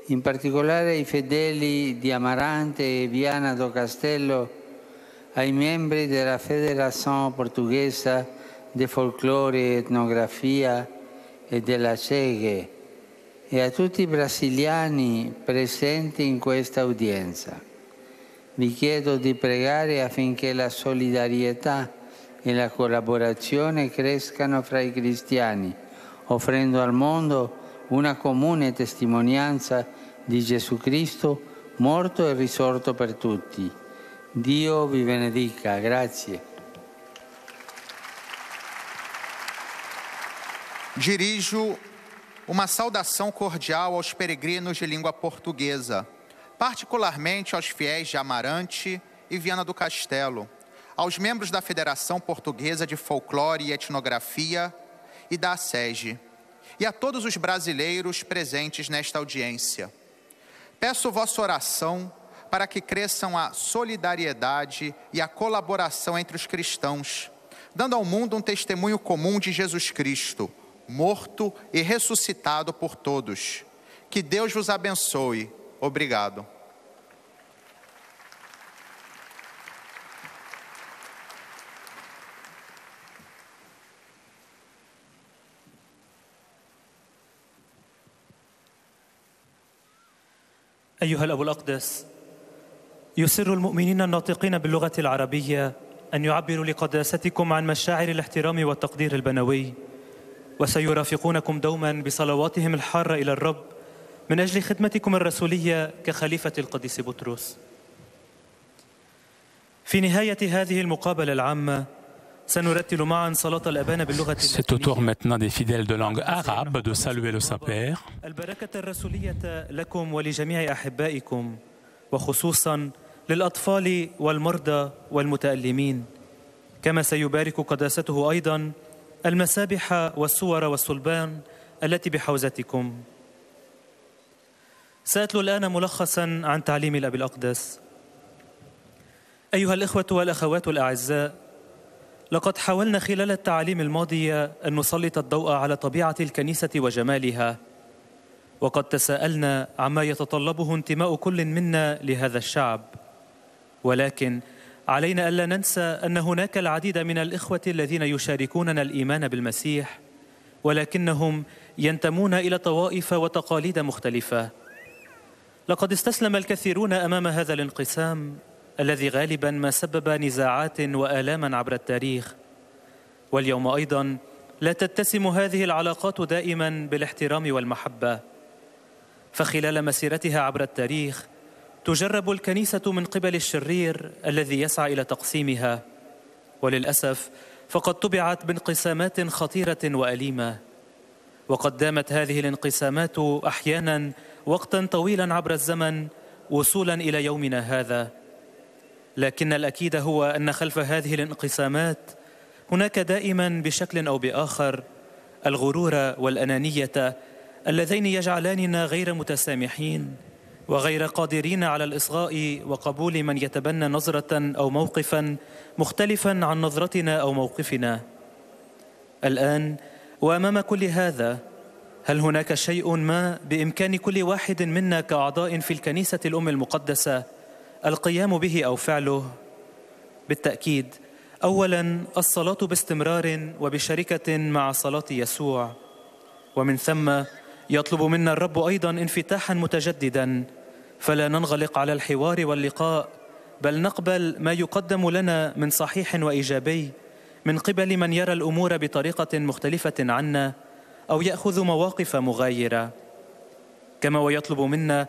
in particolare ai fedeli di Amarante e Viana do Castelo, ai membri della Federação Portuguesa de Folclore e Etnografia e della CEGE e a tutti i brasiliani presenti in questa udienza. Vi chiedo di pregare affinché la solidarietà e la collaborazione crescano fra i cristiani, offrendo al mondo una comune testimonianza di Gesù Cristo morto e risorto per tutti. Dio vi benedica. Grazie. Dirijo uma saudação cordial aos peregrinos de língua portuguesa, particularmente aos fiéis de Amarante e Viana do Castelo, aos membros da Federação Portuguesa de Folclore e Etnografia e da ASEGE, e a todos os brasileiros presentes nesta audiência. Peço vossa oração para que cresçam a solidariedade e a colaboração entre os cristãos, dando ao mundo um testemunho comum de Jesus Cristo, morto e ressuscitado por todos. Que Deus vos abençoe. Obrigado. أيها الأب الأقدس، يسر المؤمنين الناطقين باللغة العربية أن يعبروا لقداستكم عن مشاعر الاحترام والتقدير البنوي، وسيرافقونكم دوما بصلواتهم الحارة إلى الرب من أجل خدمتكم الرسولية كخليفة القديس بطرس. في نهاية هذه المقابلة العامة سنرتل معا صلاة الأبانة باللغة اللاتينية. C'est au tour maintenant des fidèles de langue arabe de saluer le Saint-Père. البركة الرسولية لكم ولجميع أحبائكم، وخصوصا للأطفال والمرضى والمتألمين، كما سيبارك قداسته أيضا المسابح والصور والصلبان التي بحوزتكم. سأتلو الآن ملخصا عن تعليم الأب الأقدس. أيها الإخوة والأخوات الأعزاء، لقد حاولنا خلال التعاليم الماضية أن نسلط الضوء على طبيعة الكنيسة وجمالها، وقد تساءلنا عما يتطلبه انتماء كل منا لهذا الشعب، ولكن علينا ألا ننسى أن هناك العديد من الإخوة الذين يشاركوننا الإيمان بالمسيح، ولكنهم ينتمون إلى طوائف وتقاليد مختلفة. لقد استسلم الكثيرون أمام هذا الانقسام الذي غالبا ما سبب نزاعات وآلاما عبر التاريخ، واليوم أيضا لا تتسم هذه العلاقات دائما بالاحترام والمحبة، فخلال مسيرتها عبر التاريخ تجرب الكنيسة من قبل الشرير الذي يسعى إلى تقسيمها، وللأسف فقد طبعت بانقسامات خطيرة وأليمة، وقد دامت هذه الانقسامات أحيانا وقتا طويلا عبر الزمن وصولا إلى يومنا هذا. لكن الأكيد هو أن خلف هذه الانقسامات هناك دائما بشكل أو بآخر الغرور والأنانية اللذين يجعلاننا غير متسامحين وغير قادرين على الإصغاء وقبول من يتبنى نظرة أو موقفا مختلفا عن نظرتنا أو موقفنا. الآن وأمام كل هذا، هل هناك شيء ما بإمكان كل واحد منا كأعضاء في الكنيسة الأم المقدسة القيام به أو فعله؟ بالتأكيد أولا الصلاة باستمرار وبشركة مع صلاة يسوع، ومن ثم يطلب منا الرب أيضا انفتاحا متجددا، فلا ننغلق على الحوار واللقاء، بل نقبل ما يقدم لنا من صحيح وإيجابي من قبل من يرى الأمور بطريقة مختلفة عنا أو يأخذ مواقف مغايرة. كما ويطلب منا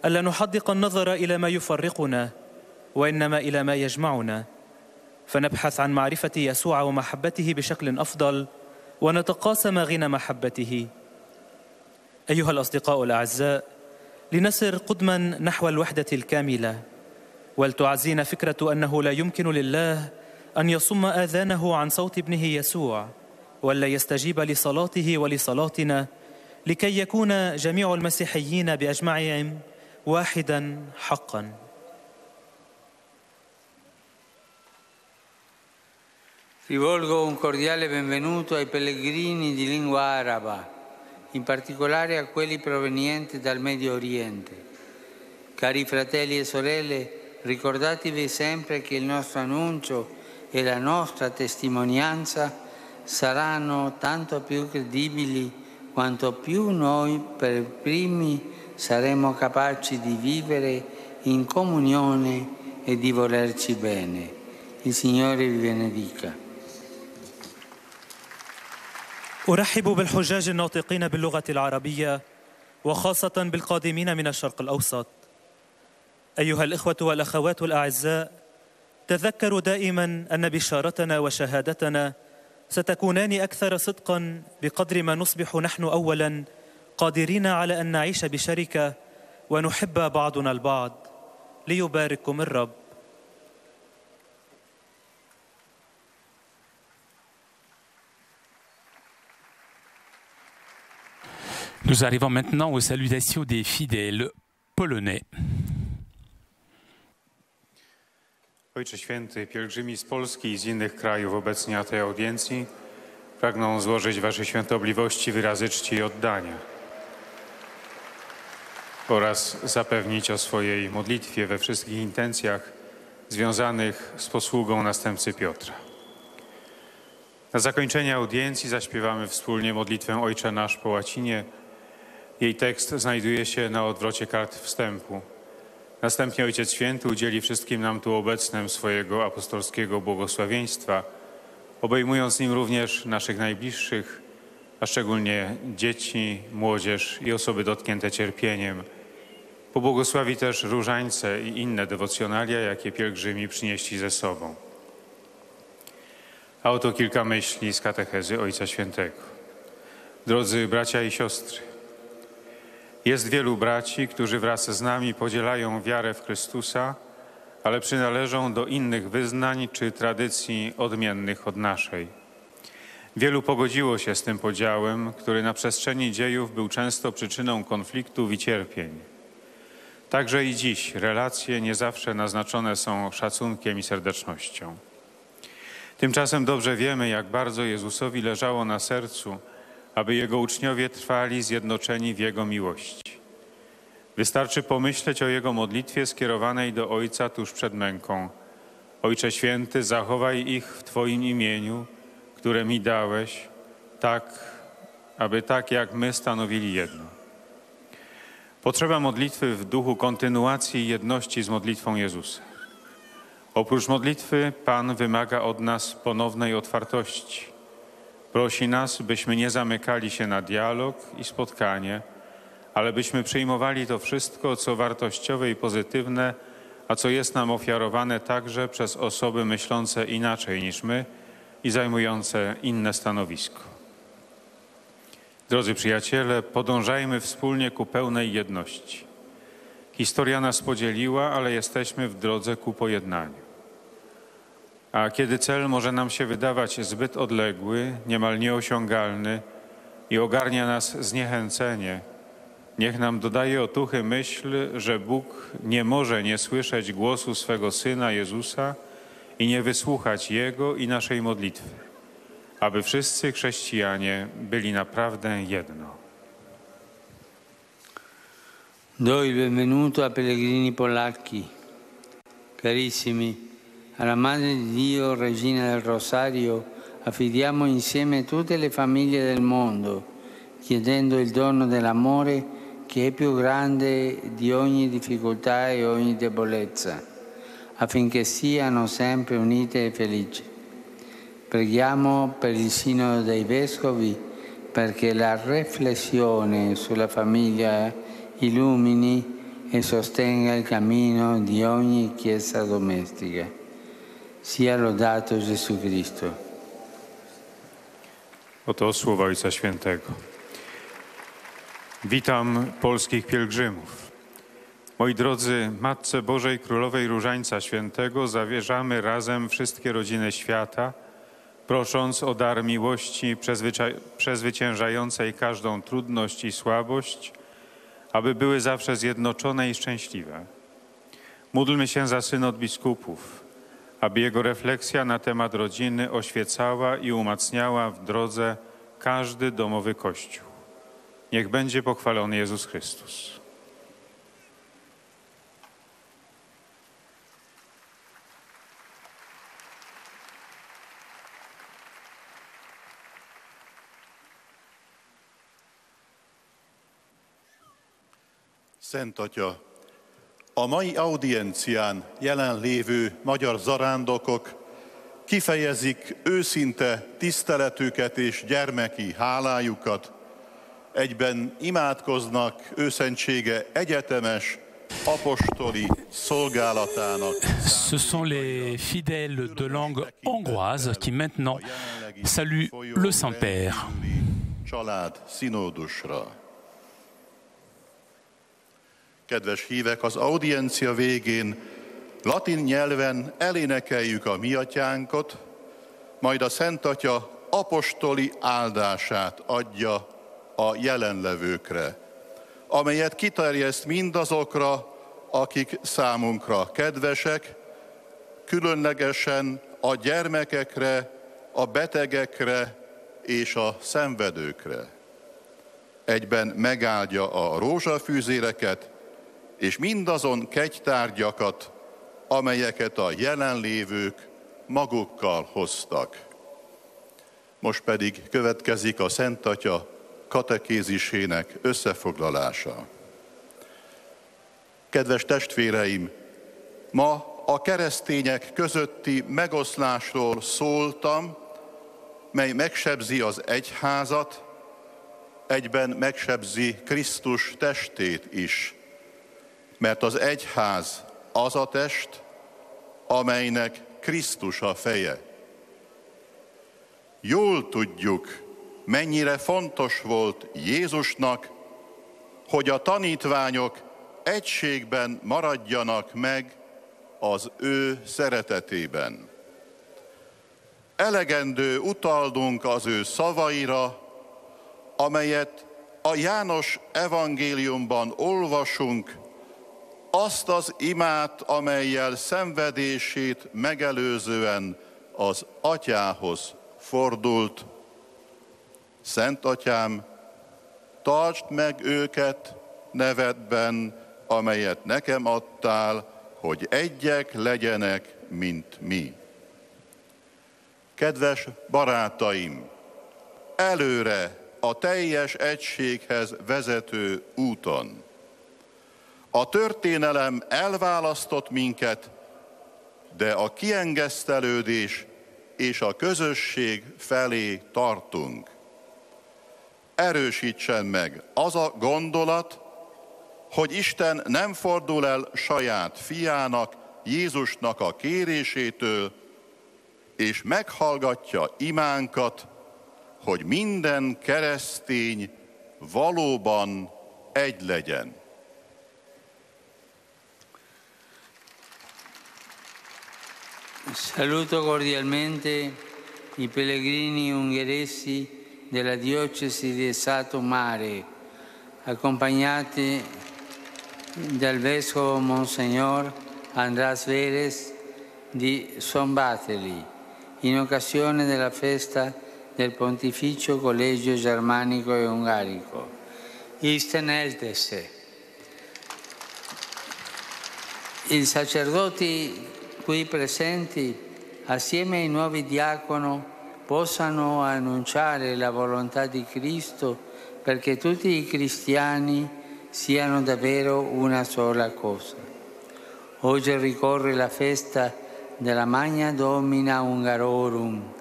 ألا نحدق النظر إلى ما يفرقنا، وإنما إلى ما يجمعنا، فنبحث عن معرفة يسوع ومحبته بشكل أفضل ونتقاسم غنى محبته. أيها الأصدقاء الأعزاء، لنسر قدما نحو الوحدة الكاملة، ولتعزينا فكرة أنه لا يمكن لله أن يصم آذانه عن صوت ابنه يسوع، ولا يستجيب لصلاته ولصلاتنا، لكي يكون جميع المسيحيين بأجمعهم واحدا حقا. Rivolgo un cordiale benvenuto ai pellegrini di lingua araba, in particolare a quelli provenienti dal Medio Oriente. Cari fratelli e sorelle, ricordatevi sempre che il nostro annuncio e la nostra testimonianza saranno tanto più credibili quanto più noi per primi saremo capaci di vivere in comunione e di volerci bene. Il Signore vi benedica. أرحب بالحجاج الناطقين باللغة العربية، وخاصة بالقادمين من الشرق الأوسط. أيها الإخوة والأخوات الأعزاء، تذكروا دائما أن بشارتنا وشهادتنا ستكونان أكثر صدقا بقدر ما نصبح نحن أولا قادرين على أن نعيش بشركة ونحب بعضنا البعض. ليبارككم الرب. Nous arrivons maintenant aux salutations des fidèles polonais. Ojcze Święty, pielgrzymi z Polski i z innych krajów obecni na tej audiencji pragną złożyć Waszej świętobliwości wyrazy czci i oddania oraz zapewnić o swojej modlitwie we wszystkich intencjach związanych z posługą następcy Piotra. Na zakończenie audiencji zaśpiewamy wspólnie modlitwę Ojcze Nasz po łacinie. Jej tekst znajduje się na odwrocie kart wstępu. Następnie Ojciec Święty udzieli wszystkim nam tu obecnym swojego apostolskiego błogosławieństwa, obejmując nim również naszych najbliższych, a szczególnie dzieci, młodzież i osoby dotknięte cierpieniem. Pobłogosławi też różańce i inne dewocjonalia, jakie pielgrzymi przynieśli ze sobą. A oto kilka myśli z katechezy Ojca Świętego. Drodzy bracia i siostry, jest wielu braci, którzy wraz z nami podzielają wiarę w Chrystusa, ale przynależą do innych wyznań czy tradycji odmiennych od naszej. Wielu pogodziło się z tym podziałem, który na przestrzeni dziejów był często przyczyną konfliktów i cierpień. Także i dziś relacje nie zawsze naznaczone są szacunkiem i serdecznością. Tymczasem dobrze wiemy, jak bardzo Jezusowi leżało na sercu, aby Jego uczniowie trwali zjednoczeni w Jego miłości. Wystarczy pomyśleć o Jego modlitwie skierowanej do Ojca tuż przed męką. Ojcze Święty, zachowaj ich w Twoim imieniu, które mi dałeś, tak, aby tak jak my stanowili jedno. Potrzeba modlitwy w duchu kontynuacji i jedności z modlitwą Jezusa. Oprócz modlitwy Pan wymaga od nas ponownej otwartości. Prosi nas, byśmy nie zamykali się na dialog i spotkanie, ale byśmy przyjmowali to wszystko, co wartościowe i pozytywne, a co jest nam ofiarowane także przez osoby myślące inaczej niż my i zajmujące inne stanowisko. Drodzy przyjaciele, podążajmy wspólnie ku pełnej jedności. Historia nas podzieliła, ale jesteśmy w drodze ku pojednaniu. A kiedy cel może nam się wydawać zbyt odległy, niemal nieosiągalny i ogarnia nas zniechęcenie, niech nam dodaje otuchy myśl, że Bóg nie może nie słyszeć głosu swego Syna Jezusa i nie wysłuchać Jego i naszej modlitwy, aby wszyscy chrześcijanie byli naprawdę jedno. Do il benvenuto a pellegrini polacchi. Carissimi, alla Madre di Dio, Regina del Rosario, affidiamo insieme tutte le famiglie del mondo, chiedendo il dono dell'amore che è più grande di ogni difficoltà e ogni debolezza, affinché siano sempre unite e felici. Preghiamo per il Sinodo dei Vescovi perché la riflessione sulla famiglia illumini e sostenga il cammino di ogni Chiesa domestica. Sia lodato Gesù Cristo. Oto słowa Ojca Świętego. Witam polskich pielgrzymów. Moi drodzy, Matce Bożej Królowej Różańca Świętego zawierzamy razem wszystkie rodziny świata, prosząc o dar miłości przezwyciężającej każdą trudność i słabość, aby były zawsze zjednoczone i szczęśliwe. Módlmy się za synod biskupów, aby jego refleksja na temat rodziny oświecała i umacniała w drodze każdy domowy Kościół. Niech będzie pochwalony Jezus Chrystus. Szent Atya, a mai audiencián jelenlévő magyar zarándokok kifejezik őszinte tiszteletüket és gyermeki hálájukat, egyben imádkoznak őszentsége egyetemes apostoli szolgálatának. Ce sont les fidèles de langue hongroise qui maintenant saluent le Saint-Père. Család színódusra. Kedves hívek, az audiencia végén latin nyelven elénekeljük a mi atyánkot, majd a Szent Atya apostoli áldását adja a jelenlevőkre, amelyet kiterjeszt mindazokra, akik számunkra kedvesek, különlegesen a gyermekekre, a betegekre és a szenvedőkre. Egyben megáldja a rózsafűzéreket, és mindazon kegytárgyakat, amelyeket a jelenlévők magukkal hoztak. Most pedig következik a Szent Atya katekézisének összefoglalása. Kedves testvéreim, ma a keresztények közötti megoszlásról szóltam, mely megsebzi az egyházat, egyben megsebzi Krisztus testét is. Mert az egyház az a test, amelynek Krisztus a feje. Jól tudjuk, mennyire fontos volt Jézusnak, hogy a tanítványok egységben maradjanak meg az ő szeretetében. elegendő utaldunk az ő szavaira, amelyet a János evangéliumban olvasunk, azt az imát, amellyel szenvedését megelőzően az Atyához fordult. Szent Atyám, tartsd meg őket nevedben, amelyet nekem adtál, hogy egyek legyenek, mint mi. Kedves barátaim, előre a teljes egységhez vezető úton. A történelem elválasztott minket, de a kiengesztelődés és a közösség felé tartunk. Erősítsen meg az a gondolat, hogy Isten nem fordul el saját fiának, Jézusnak a kérésétől, és meghallgatja imánkat, hogy minden keresztény valóban egy legyen. Saluto cordialmente i pellegrini ungheresi della diocesi di Satu Mare, accompagnati dal vescovo Monsignor András Vélez di Szombathely, in occasione della festa del Pontificio Collegio Germanico e Ungarico. Isten éltesse. I sacerdoti qui presenti, assieme ai nuovi diacono, possano annunciare la volontà di Cristo perché tutti i cristiani siano davvero una sola cosa. Oggi ricorre la festa della Magna Domina Hungarorum.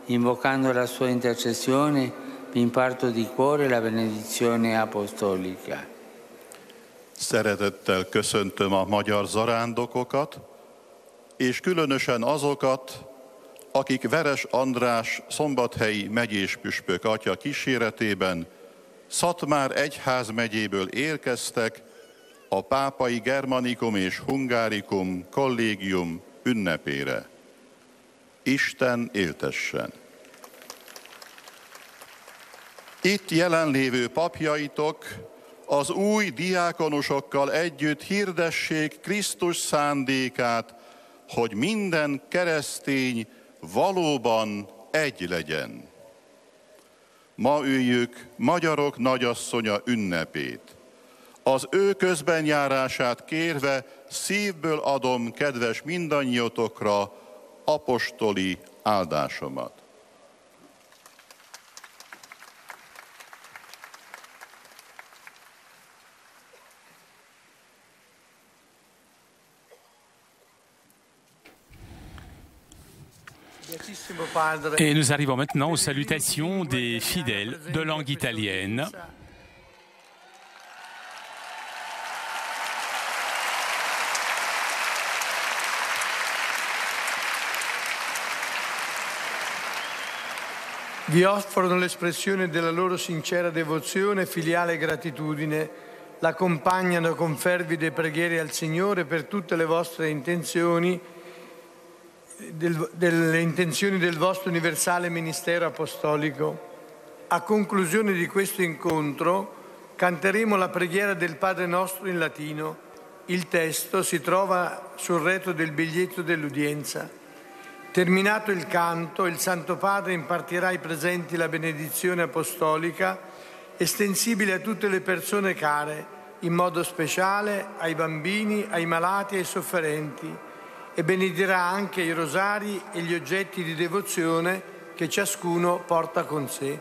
Invocando la sua intercessione, vi imparto di cuore la benedizione apostolica. Szeretettel köszöntöm a magyar zarándokokat, és különösen azokat, akik Veres András szombathelyi megyéspüspök atya kíséretében Szatmár egyházmegyéből érkeztek a pápai Germanikum és Hungarikum kollégium ünnepére. Isten éltessen! Itt jelenlévő papjaitok az új diákonusokkal együtt hirdessék Krisztus szándékát, hogy minden keresztény valóban egy legyen. Ma üljük magyarok nagyasszonya ünnepét. Az ő közbenjárását kérve szívből adom kedves mindannyiotokra apostoli áldásomat. Et nous arrivons maintenant aux salutations des fidèles de langue italienne. Vi offrono l'espressione della loro sincera devozione e filiale gratitudine, l'accompagnano con fervide preghiere al Signore per tutte le vostre intenzioni, delle intenzioni del vostro universale ministero apostolico. A conclusione di questo incontro canteremo la preghiera del Padre Nostro in latino. Il testo si trova sul retro del biglietto dell'udienza. Terminato il canto, il Santo Padre impartirà ai presenti la benedizione apostolica, estensibile a tutte le persone care, in modo speciale ai bambini, ai malati e ai sofferenti, e benedirà anche i rosari e gli oggetti di devozione che ciascuno porta con sé.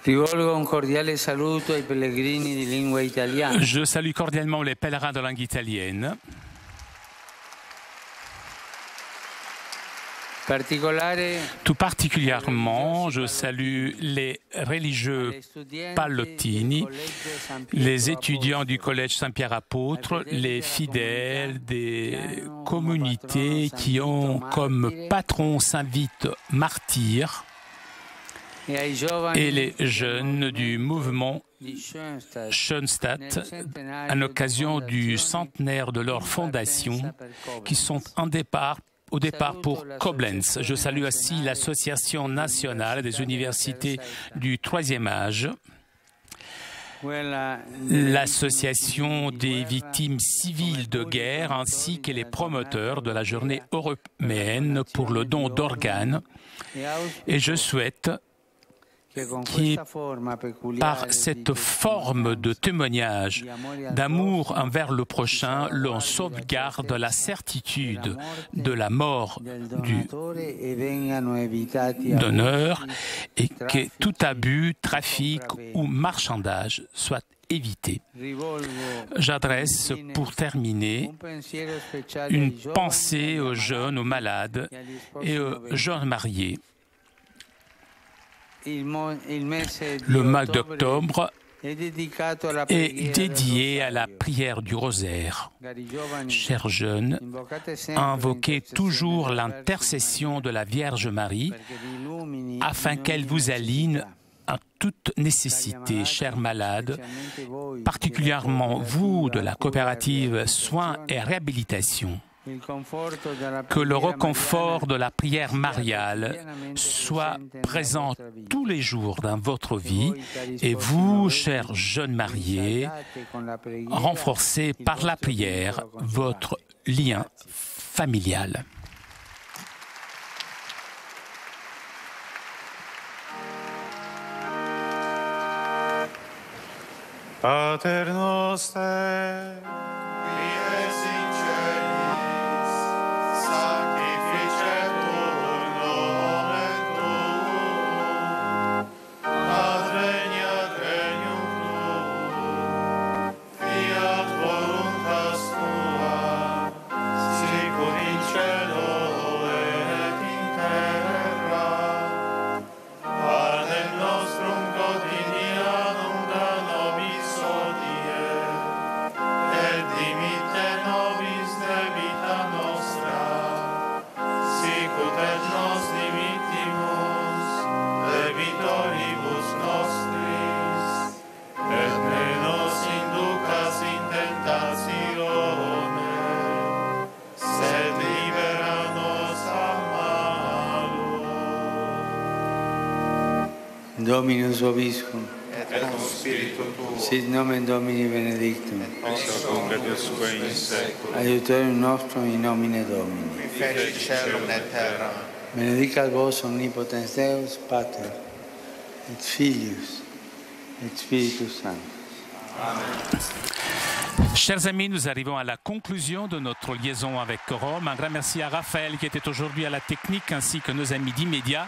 Rivolgo un cordiale saluto ai pellegrini di lingua italiana. Je salue cordialement les pèlerins de langue italienne. Tout particulièrement, je salue les religieux pallottini, les étudiants du Collège Saint-Pierre Apôtre, les fidèles des communautés qui ont comme patron Saint Vite martyr et les jeunes du mouvement Schoenstatt à l'occasion du centenaire de leur fondation qui sont en départ au départ pour Koblenz. Je salue aussi l'Association nationale des universités du Troisième âge, l'Association des victimes civiles de guerre ainsi que les promoteurs de la journée européenne pour le don d'organes. Et je souhaite par cette forme de témoignage d'amour envers le prochain, l'on sauvegarde la certitude de la mort du donneur et que tout abus, trafic ou marchandage soit évité. J'adresse, pour terminer, une pensée aux jeunes, aux malades et aux jeunes mariés. Le mois d'octobre est dédié à la prière du rosaire. Chers jeunes, invoquez toujours l'intercession de la Vierge Marie afin qu'elle vous aligne à toute nécessité. Chers malades, particulièrement vous de la coopérative Soins et Réhabilitation, que le réconfort de la prière mariale soit présent tous les jours dans votre vie et vous, chers jeunes mariés, renforcez par la prière votre lien familial. Pater noster, qui es in celis, sanctificetur nomen tuum, adveniat regnum tuum, fiat voluntas tua, sicut in cielo et in terra. Panem nostrum quotidianum da nobis hodie, et dimitte nobis debita nostra, sicut et nos dimittimus debitoribus nostris, et ne nos inducas in tentatione, sed libera nos a malo. Dominus vobiscum. Et cum spiritu tuo. Sit nomen Domini benedictum. Ex hoc et usque in saeculum. Aiutorium nostrum in nomine Domini. Qui feci celum et terra. Benedicat vos omnipotens Deus, Pater, et Filius, et Spiritus Sanctus. Chers amis, nous arrivons à la conclusion de notre liaison avec Rome. Un grand merci à Raphaël qui était aujourd'hui à la technique ainsi que nos amis d'Immédiat.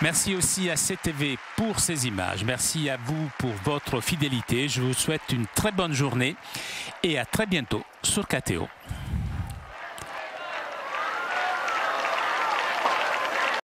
Merci aussi à CTV pour ces images. Merci à vous pour votre fidélité. Je vous souhaite une très bonne journée et à très bientôt sur KTO.